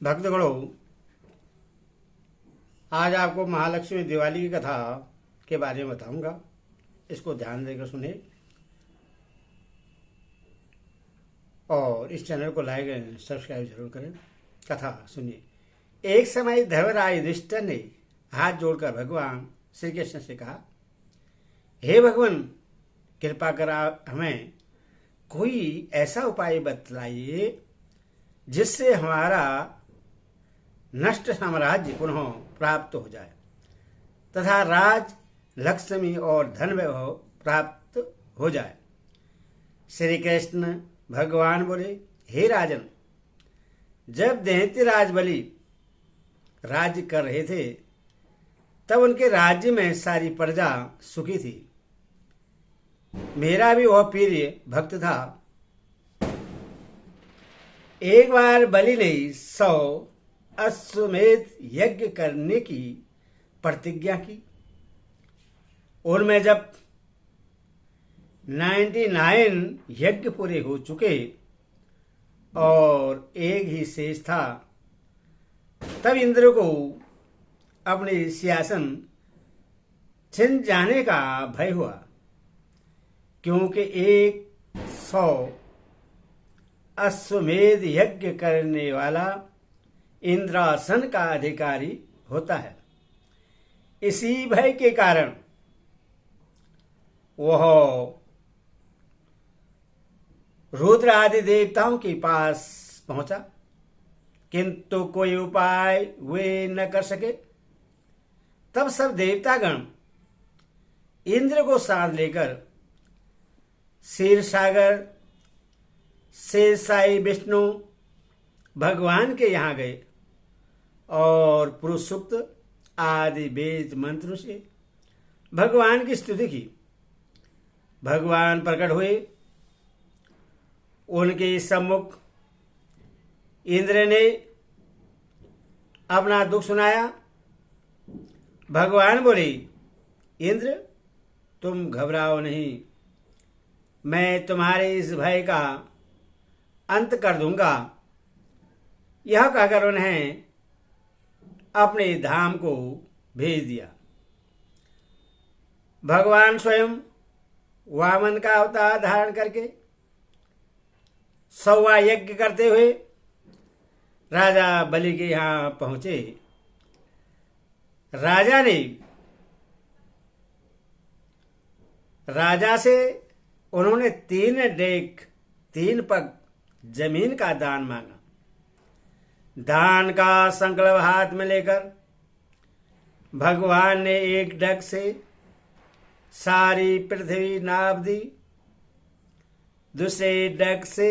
भक्तगणों, आज आपको महालक्ष्मी दिवाली की कथा के बारे में बताऊंगा। इसको ध्यान देकर सुने और इस चैनल को लाइक एंड सब्सक्राइब जरूर करें। कथा सुनिए। एक समय धर्मराज युधिष्ठिर ने हाथ जोड़कर भगवान श्री कृष्ण से कहा, हे भगवान, कृपा कर आप हमें कोई ऐसा उपाय बतलाइए जिससे हमारा नष्ट साम्राज्य पुनः प्राप्त हो जाए तथा राज, लक्ष्मी और धन वैभव प्राप्त हो जाए। श्री कृष्ण भगवान बोले, हे राजन, जब दैत्यराज बलि राज्य कर रहे थे तब उनके राज्य में सारी प्रजा सुखी थी। मेरा भी वह प्रिय भक्त था। एक बार बलि ने 100 अश्वमेध यज्ञ करने की प्रतिज्ञा की। उनमें जब 99 यज्ञ पूरे हो चुके और एक ही शेष था, तब इंद्र को अपने सिंहासन छिन जाने का भय हुआ, क्योंकि 100 अश्वमेध यज्ञ करने वाला इंद्रासन का अधिकारी होता है। इसी भय के कारण वह रुद्र आदि देवताओं के पास पहुंचा, किंतु कोई उपाय वे न कर सके। तब सब देवतागण इंद्र को साथ लेकर क्षीर सागर से साई विष्णु भगवान के यहाँ गए और पुरुष सूक्त आदि वेद मंत्रों से भगवान की स्तुति की। भगवान प्रकट हुए। उनके सम्मुख इंद्र ने अपना दुख सुनाया। भगवान बोले, इंद्र, तुम घबराओ नहीं, मैं तुम्हारे इस भय का अंत कर दूंगा। यह कहकर उन्हें अपने धाम को भेज दिया। भगवान स्वयं वामन का अवतार धारण करके 100वां यज्ञ करते हुए राजा बलि के यहां पहुंचे। राजा से उन्होंने 3 डेक 3 पग जमीन का दान मांगा। दान का संकल्प हाथ में लेकर भगवान ने एक डग से सारी पृथ्वी नाप दी, दूसरे डग से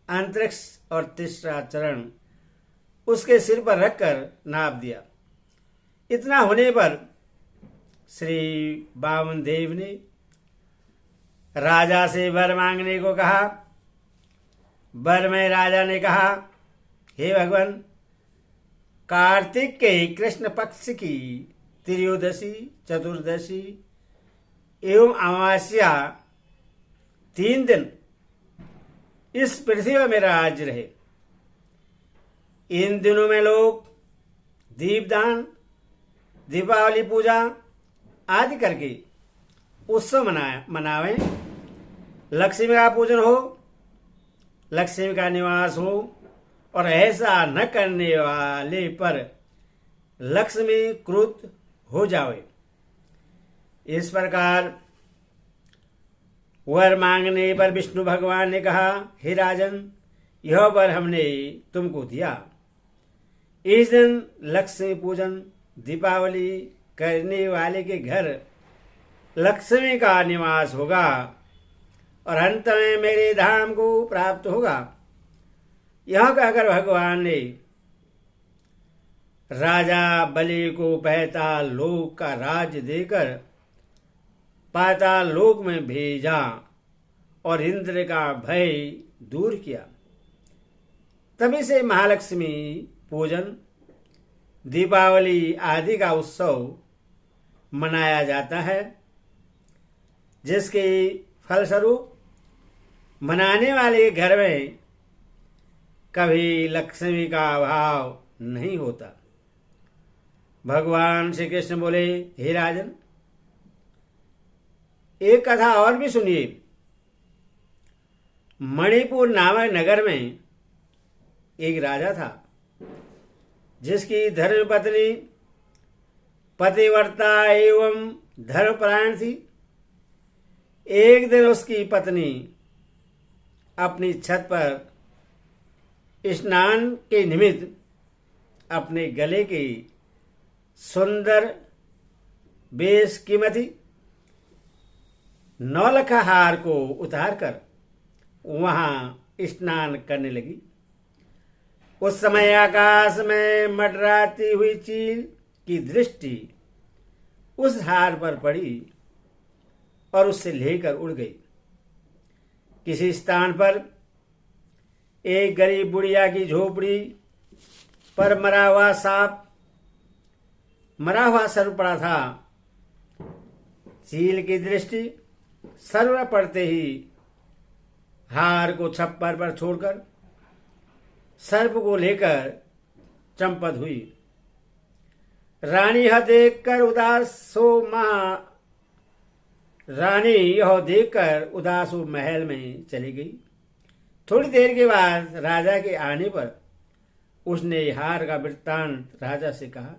अंतरिक्ष और तीसरा चरण उसके सिर पर रखकर नाप दिया। इतना होने पर श्री वामन देव ने राजा से वर मांगने को कहा। वर में राजा ने कहा, हे भगवान, कार्तिक के कृष्ण पक्ष की त्रयोदशी, चतुर्दशी एवं अमावस्या 3 दिन इस पृथ्वी में मेरा राज्य रहे। इन दिनों में लोग दीपदान, दीपावली पूजा आदि करके उत्सव मनावें। लक्ष्मी का पूजन हो, लक्ष्मी का निवास हो, और ऐसा न करने वाले पर लक्ष्मी क्रुद्ध हो जावे। इस प्रकार वर मांगने पर विष्णु भगवान ने कहा, हे राजन, यह वर हमने तुमको दिया। इस दिन लक्ष्मी पूजन, दीपावली करने वाले के घर लक्ष्मी का निवास होगा और अंत में मेरे धाम को प्राप्त होगा। यह कहकर भगवान ने राजा बलि को पाताल लोक का राज्य देकर पाताल लोक में भेजा और इंद्र का भय दूर किया। तभी से महालक्ष्मी पूजन, दीपावली आदि का उत्सव मनाया जाता है, जिसके फलस्वरूप मनाने वाले घर में कभी लक्ष्मी का अभाव नहीं होता। भगवान श्री कृष्ण बोले, हे राजन, एक कथा और भी सुनिए। मणिपुर नामक नगर में एक राजा था, जिसकी धर्मपत्नी पतिव्रता एवं धर्मपरायण थी। एक दिन उसकी पत्नी अपनी छत पर स्नान के निमित्त अपने गले की सुंदर बेशकीमती नौलखा हार को उतारकर वहां स्नान करने लगी। उस समय आकाश में मंडराती हुई चील की दृष्टि उस हार पर पड़ी और उससे लेकर उड़ गई। किसी स्थान पर एक गरीब बुढ़िया की झोपड़ी पर मरा हुआ सर्प पड़ा था। चील की दृष्टि सर्व पड़ते ही हार को छप्पर पर छोड़कर सर्प को लेकर चंपत हुई। रानी यह देखकर उदास हो महल में चली गई। थोड़ी देर के बाद राजा के आने पर उसने हार का वृत्तांत राजा से कहा।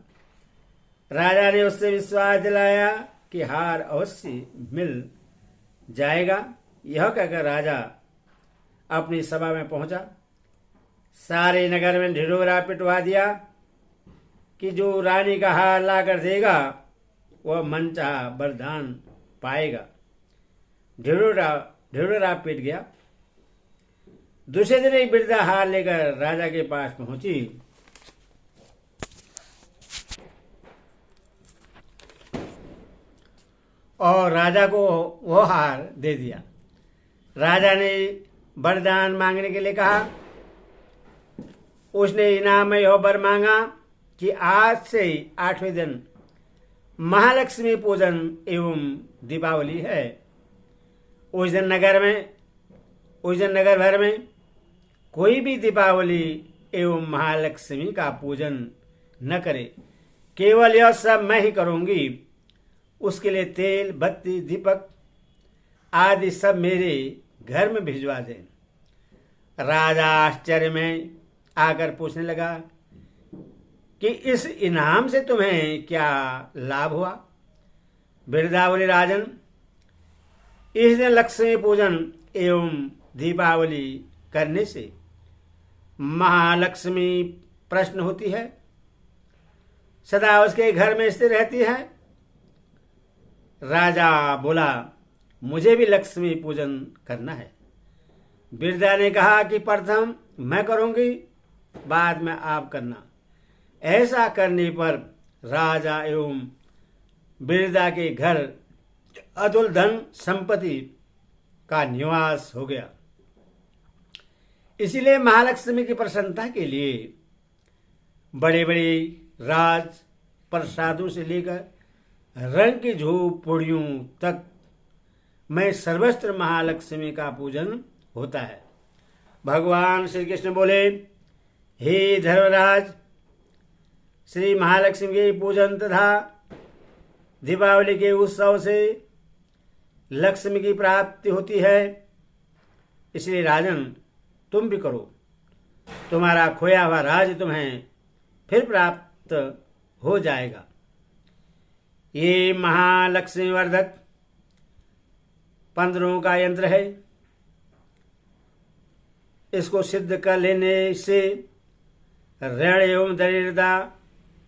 राजा ने उससे विश्वास दिलाया कि हार अवश्य मिल जाएगा। यह कहकर राजा अपनी सभा में पहुंचा। सारे नगर में ढिढोरा पिटवा दिया कि जो रानी का हार लाकर देगा वह मनचाहा वरदान पाएगा। ढिढोरा पिट गया। दूसरे दिन एक वृद्धा हार लेकर राजा के पास पहुंची। और राजा को वो हार दे दिया। राजा ने वरदान मांगने के लिए कहा। उसने इनाम में यह वर मांगा कि आज से 8वें दिन महालक्ष्मी पूजन एवं दीपावली है। उस दिन नगर भर में कोई भी दीपावली एवं महालक्ष्मी का पूजन न करे। केवल यह सब मैं ही करूंगी। उसके लिए तेल, बत्ती, दीपक आदि सब मेरे घर में भिजवा दें। राजा आश्चर्य में आकर पूछने लगा कि इस इनाम से तुम्हें क्या लाभ हुआ। वृद्धा बोली, राजन, इस दिन लक्ष्मी पूजन एवं दीपावली करने से महालक्ष्मी प्रसन्न होती है, सदा उसके घर में स्थिर रहती है। राजा बोला, मुझे भी लक्ष्मी पूजन करना है। वृद्धा ने कहा कि प्रथम मैं करूंगी, बाद में आप करना। ऐसा करने पर राजा एवं वृद्धा के घर अतुल धन संपत्ति का निवास हो गया। इसीलिए महालक्ष्मी की प्रसन्नता के लिए बड़े बड़े राज प्रसादों से लेकर रंग की झोपड़ियों तक में सर्वत्र महालक्ष्मी का पूजन होता है। भगवान श्री कृष्ण बोले, हे धर्मराज, श्री महालक्ष्मी के पूजन तथा दीपावली के उत्सव से लक्ष्मी की प्राप्ति होती है। इसलिए राजन, तुम भी करो। तुम्हारा खोया हुआ राज तुम्हें फिर प्राप्त हो जाएगा। ये महालक्ष्मी वर्धक 15 का यंत्र है। इसको सिद्ध कर लेने से ऋण एवं दरिद्रता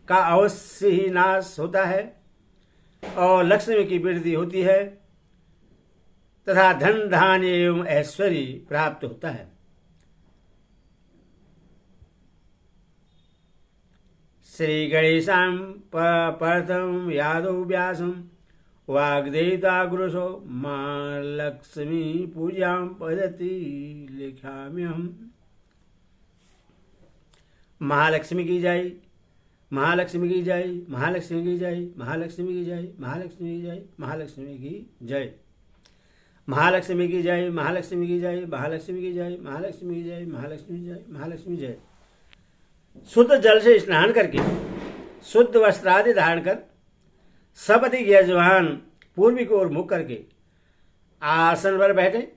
का अवश्य ही नाश होता है और लक्ष्मी की वृद्धि होती है तथा धन धान्य एवं ऐश्वर्य प्राप्त होता है। श्री गणेशां परतम यादव व्यासम वाग्देवता गुरुसो मां लक्ष्मी पूजां पद्धति लिखाम्यहम्। महालक्ष्मी की जय, महालक्ष्मी की जय, महालक्ष्मी की जय, महालक्ष्मी की जय, महालक्ष्मी की जय, महालक्ष्मी की जय। महालक्ष्मी की जय, महालक्ष्मी की जय, महालक्ष्मी की जय, महालक्ष्मी की जय, महालक्ष्मी की जय, महालक्ष्मी जय। शुद्ध जल से स्नान करके शुद्ध वस्त्र आदि धारण कर सपति यजमान पूर्वी की ओर मुख करके आसन पर बैठे।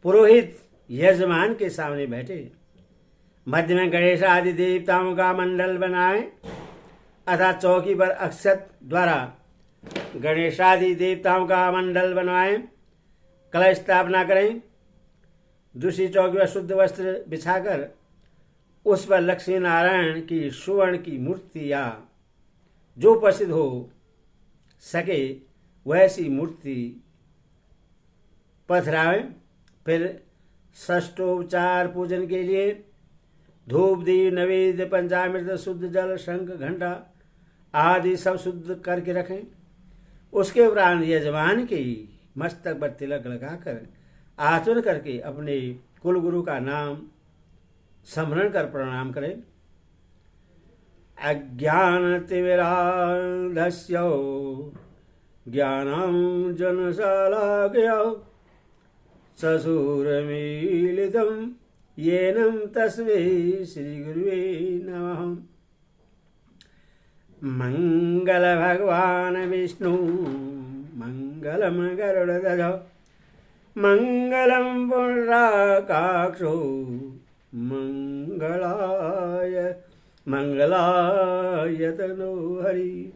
पुरोहित यजमान के सामने बैठे। मध्य में गणेश आदि देवताओं का मंडल बनाए अर्थात चौकी पर अक्षत द्वारा गणेशादि देवताओं का मंडल बनवाएं। कलश स्थापना करें। दूसरी चौकी पर शुद्ध वस्त्र बिछाकर उस पर लक्ष्मी नारायण की सुवर्ण की मूर्ति या जो प्रसिद्ध हो सके वैसी मूर्ति पथरावें। फिर षष्ठोपचार पूजन के लिए धूप दीप नैवेद्य पंचामृत शुद्ध जल शंख घंटा आदि सब शुद्ध करके रखें। उसके उपरांत यजमान के मस्तक पर तिलक लगाकर आचरण करके अपने कुल गुरु का नाम स्मरण कर प्रणाम करें। अज्ञानतिमिरान्धस्य ज्ञानं जनशलाकया चक्षुरुन्मीलितं येन तस्मै श्रीगुरुवे नमः। मंगल भगवान विष्णु मंगलम गरुड़ध्वज मंगलम पुंडरीकाक्षो मंगलाय तनो हरि।